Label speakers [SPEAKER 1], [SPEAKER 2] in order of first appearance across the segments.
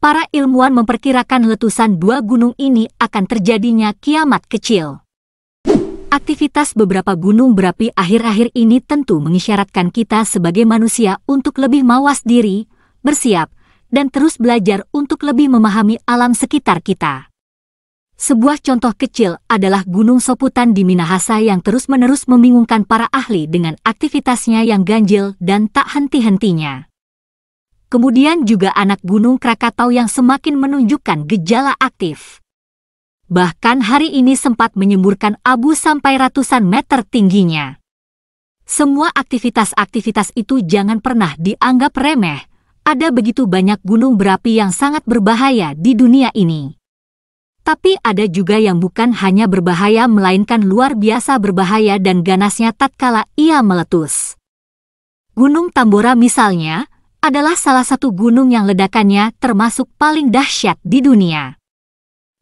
[SPEAKER 1] para ilmuwan memperkirakan letusan dua gunung ini akan terjadinya kiamat kecil. Aktivitas beberapa gunung berapi akhir-akhir ini tentu mengisyaratkan kita sebagai manusia untuk lebih mawas diri, bersiap, dan terus belajar untuk lebih memahami alam sekitar kita. Sebuah contoh kecil adalah Gunung Soputan di Minahasa yang terus-menerus membingungkan para ahli dengan aktivitasnya yang ganjil dan tak henti-hentinya. Kemudian juga anak Gunung Krakatau yang semakin menunjukkan gejala aktif. Bahkan hari ini sempat menyemburkan abu sampai ratusan meter tingginya. Semua aktivitas-aktivitas itu jangan pernah dianggap remeh. Ada begitu banyak gunung berapi yang sangat berbahaya di dunia ini. Tapi ada juga yang bukan hanya berbahaya melainkan luar biasa berbahaya dan ganasnya tatkala ia meletus. Gunung Tambora misalnya adalah salah satu gunung yang ledakannya termasuk paling dahsyat di dunia.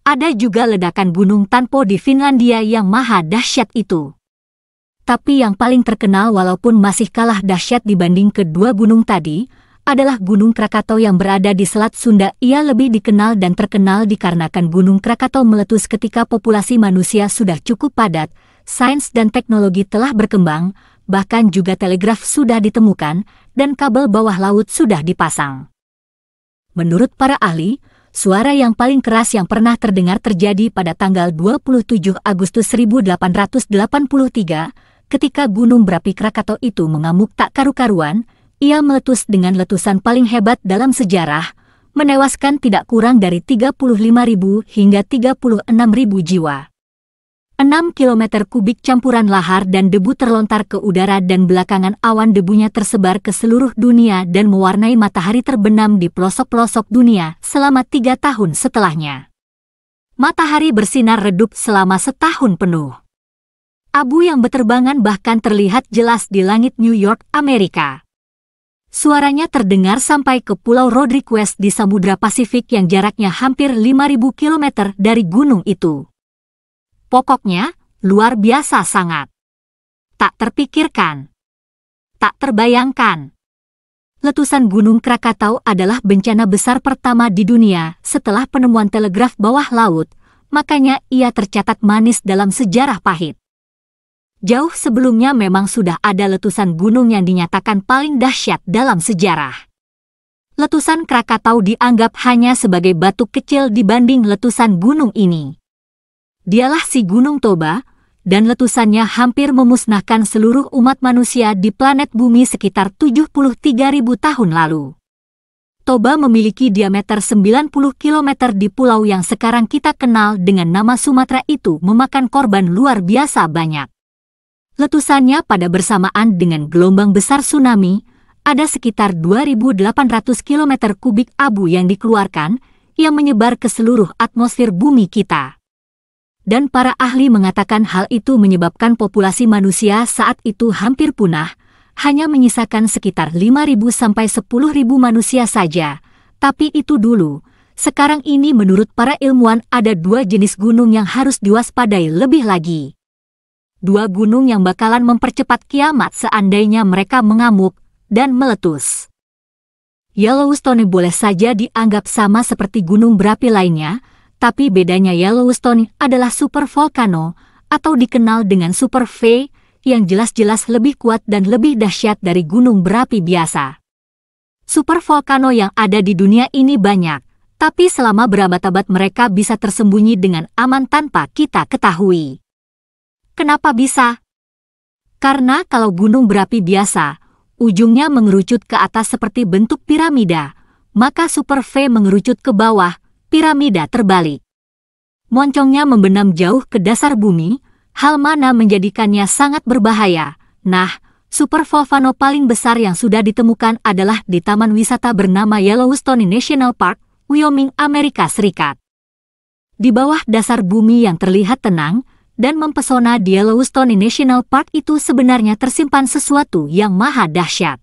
[SPEAKER 1] Ada juga ledakan Gunung Tanpo di Finlandia yang maha dahsyat itu. Tapi yang paling terkenal walaupun masih kalah dahsyat dibanding kedua gunung tadi, adalah Gunung Krakatau yang berada di Selat Sunda. Ia lebih dikenal dan terkenal dikarenakan Gunung Krakatau meletus ketika populasi manusia sudah cukup padat, sains dan teknologi telah berkembang, bahkan juga telegraf sudah ditemukan, dan kabel bawah laut sudah dipasang. Menurut para ahli, suara yang paling keras yang pernah terdengar terjadi pada tanggal 27 Agustus 1883, ketika gunung berapi Krakatau itu mengamuk tak karu-karuan. Ia meletus dengan letusan paling hebat dalam sejarah, menewaskan tidak kurang dari 35.000 hingga 36.000 jiwa. 6 km kubik campuran lahar dan debu terlontar ke udara dan belakangan awan debunya tersebar ke seluruh dunia dan mewarnai matahari terbenam di pelosok-pelosok dunia selama 3 tahun setelahnya. Matahari bersinar redup selama setahun penuh. Abu yang berterbangan bahkan terlihat jelas di langit New York, Amerika. Suaranya terdengar sampai ke Pulau Rodriguez di Samudra Pasifik yang jaraknya hampir 5.000 km dari gunung itu. Pokoknya, luar biasa sangat. Tak terpikirkan. Tak terbayangkan. Letusan Gunung Krakatau adalah bencana besar pertama di dunia setelah penemuan telegraf bawah laut, makanya ia tercatat manis dalam sejarah pahit. Jauh sebelumnya memang sudah ada letusan gunung yang dinyatakan paling dahsyat dalam sejarah. Letusan Krakatau dianggap hanya sebagai batu kecil dibanding letusan gunung ini. Dialah si Gunung Toba, dan letusannya hampir memusnahkan seluruh umat manusia di planet bumi sekitar 73.000 tahun lalu. Toba memiliki diameter 90 km di pulau yang sekarang kita kenal dengan nama Sumatera itu memakan korban luar biasa banyak. Letusannya pada bersamaan dengan gelombang besar tsunami, ada sekitar 2.800 km kubik abu yang dikeluarkan, yang menyebar ke seluruh atmosfer bumi kita. Dan para ahli mengatakan hal itu menyebabkan populasi manusia saat itu hampir punah, hanya menyisakan sekitar 5.000 sampai 10.000 manusia saja. Tapi itu dulu, sekarang ini menurut para ilmuwan ada 2 jenis gunung yang harus diwaspadai lebih lagi. 2 gunung yang bakalan mempercepat kiamat seandainya mereka mengamuk dan meletus. Yellowstone boleh saja dianggap sama seperti gunung berapi lainnya, tapi bedanya Yellowstone adalah supervolcano atau dikenal dengan super V yang jelas-jelas lebih kuat dan lebih dahsyat dari gunung berapi biasa. Supervolcano yang ada di dunia ini banyak, tapi selama berabad-abad mereka bisa tersembunyi dengan aman tanpa kita ketahui. Kenapa bisa? Karena kalau gunung berapi biasa, ujungnya mengerucut ke atas seperti bentuk piramida, maka super V mengerucut ke bawah, piramida terbalik. Moncongnya membenam jauh ke dasar bumi, hal mana menjadikannya sangat berbahaya. Nah, supervolcano paling besar yang sudah ditemukan adalah di taman wisata bernama Yellowstone National Park, Wyoming, Amerika Serikat. Di bawah dasar bumi yang terlihat tenang dan mempesona di Yellowstone National Park itu sebenarnya tersimpan sesuatu yang maha dahsyat,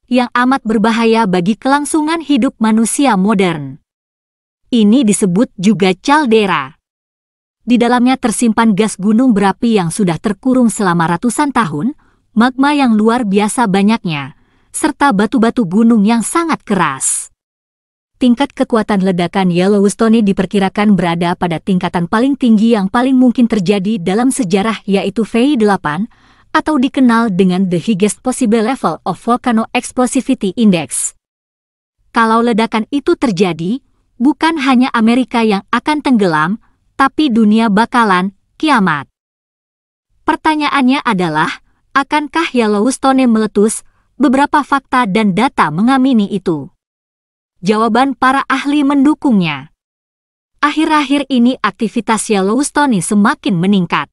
[SPEAKER 1] yang amat berbahaya bagi kelangsungan hidup manusia modern. Ini disebut juga kaldera. Di dalamnya tersimpan gas gunung berapi yang sudah terkurung selama ratusan tahun, magma yang luar biasa banyaknya, serta batu-batu gunung yang sangat keras. tingkat kekuatan ledakan Yellowstone diperkirakan berada pada tingkatan paling tinggi yang paling mungkin terjadi dalam sejarah, yaitu VI8, atau dikenal dengan The Highest Possible Level of Volcano Explosivity Index. Kalau ledakan itu terjadi, bukan hanya Amerika yang akan tenggelam, tapi dunia bakalan kiamat. Pertanyaannya adalah, akankah Yellowstone meletus? Beberapa fakta dan data mengamini itu. Jawaban para ahli mendukungnya. Akhir-akhir ini aktivitas Yellowstone semakin meningkat.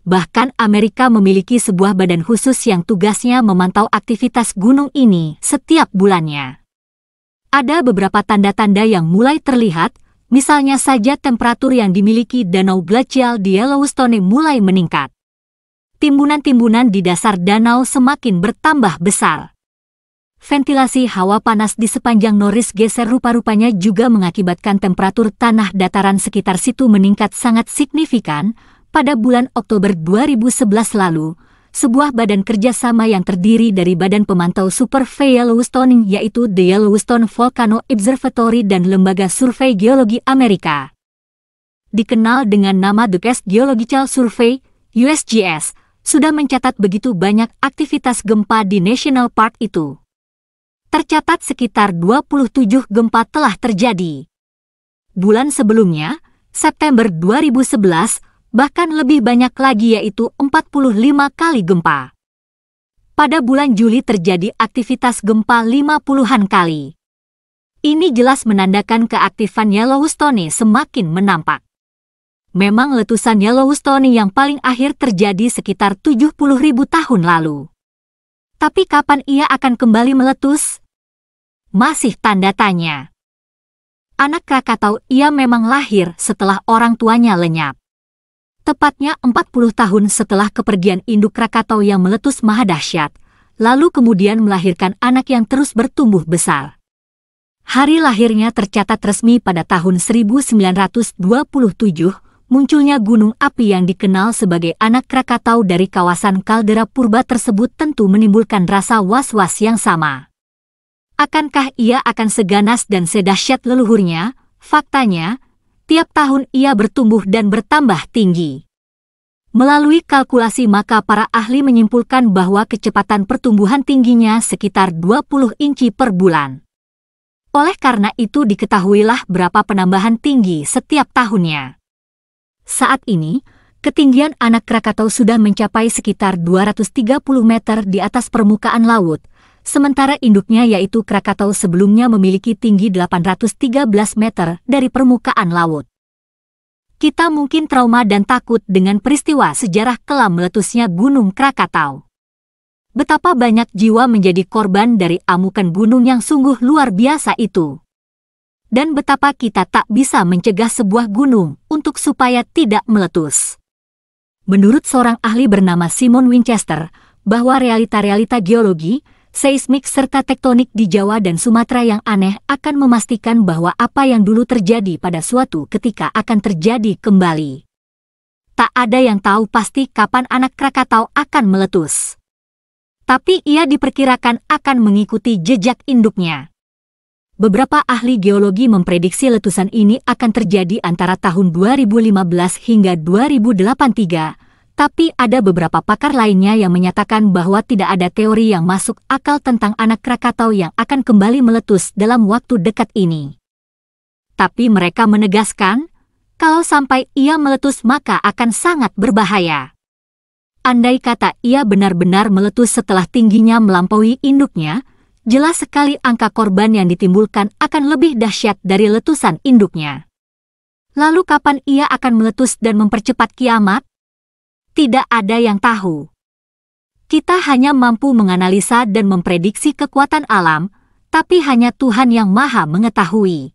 [SPEAKER 1] Bahkan Amerika memiliki sebuah badan khusus yang tugasnya memantau aktivitas gunung ini setiap bulannya. Ada beberapa tanda-tanda yang mulai terlihat, misalnya saja temperatur yang dimiliki danau glacial di Yellowstone mulai meningkat. Timbunan-timbunan di dasar danau semakin bertambah besar. Ventilasi hawa panas di sepanjang Norris Geyser rupa-rupanya juga mengakibatkan temperatur tanah dataran sekitar situ meningkat sangat signifikan. Pada bulan Oktober 2011 lalu, sebuah badan kerjasama yang terdiri dari Badan Pemantau Survei Yellowstone, yaitu The Yellowstone Volcano Observatory dan Lembaga Survei Geologi Amerika, dikenal dengan nama The Coast Geological Survey, USGS, sudah mencatat begitu banyak aktivitas gempa di National Park itu. Tercatat sekitar 27 gempa telah terjadi. Bulan sebelumnya, September 2011, bahkan lebih banyak lagi, yaitu 45 kali gempa. Pada bulan Juli terjadi aktivitas gempa 50-an kali. Ini jelas menandakan keaktifan Yellowstone semakin menampak. Memang letusan Yellowstone yang paling akhir terjadi sekitar 70.000 tahun lalu. Tapi kapan ia akan kembali meletus? Masih tanda tanya. Anak Krakatau ia memang lahir setelah orang tuanya lenyap. Tepatnya 40 tahun setelah kepergian induk Krakatau yang meletus maha dahsyat, lalu kemudian melahirkan anak yang terus bertumbuh besar. Hari lahirnya tercatat resmi pada tahun 1927, munculnya gunung api yang dikenal sebagai anak Krakatau dari kawasan kaldera purba tersebut tentu menimbulkan rasa was-was yang sama. Akankah ia akan seganas dan sedahsyat leluhurnya? Faktanya, tiap tahun ia bertumbuh dan bertambah tinggi. Melalui kalkulasi maka para ahli menyimpulkan bahwa kecepatan pertumbuhan tingginya sekitar 20 inci per bulan. Oleh karena itu diketahuilah berapa penambahan tinggi setiap tahunnya. Saat ini, ketinggian anak Krakatau sudah mencapai sekitar 230 meter di atas permukaan laut, sementara induknya yaitu Krakatau sebelumnya memiliki tinggi 813 meter dari permukaan laut. Kita mungkin trauma dan takut dengan peristiwa sejarah kelam meletusnya Gunung Krakatau. Betapa banyak jiwa menjadi korban dari amukan gunung yang sungguh luar biasa itu. Dan betapa kita tak bisa mencegah sebuah gunung untuk supaya tidak meletus. Menurut seorang ahli bernama Simon Winchester, bahwa realita-realita geologi, seismik serta tektonik di Jawa dan Sumatera yang aneh akan memastikan bahwa apa yang dulu terjadi pada suatu ketika akan terjadi kembali. Tak ada yang tahu pasti kapan anak Krakatau akan meletus. Tapi ia diperkirakan akan mengikuti jejak induknya. Beberapa ahli geologi memprediksi letusan ini akan terjadi antara tahun 2015 hingga 2083, tapi ada beberapa pakar lainnya yang menyatakan bahwa tidak ada teori yang masuk akal tentang anak Krakatau yang akan kembali meletus dalam waktu dekat ini. Tapi mereka menegaskan, kalau sampai ia meletus maka akan sangat berbahaya. Andai kata ia benar-benar meletus setelah tingginya melampaui induknya, jelas sekali angka korban yang ditimbulkan akan lebih dahsyat dari letusan induknya. Lalu kapan ia akan meletus dan mempercepat kiamat? Tidak ada yang tahu. Kita hanya mampu menganalisa dan memprediksi kekuatan alam, tapi hanya Tuhan yang Maha mengetahui.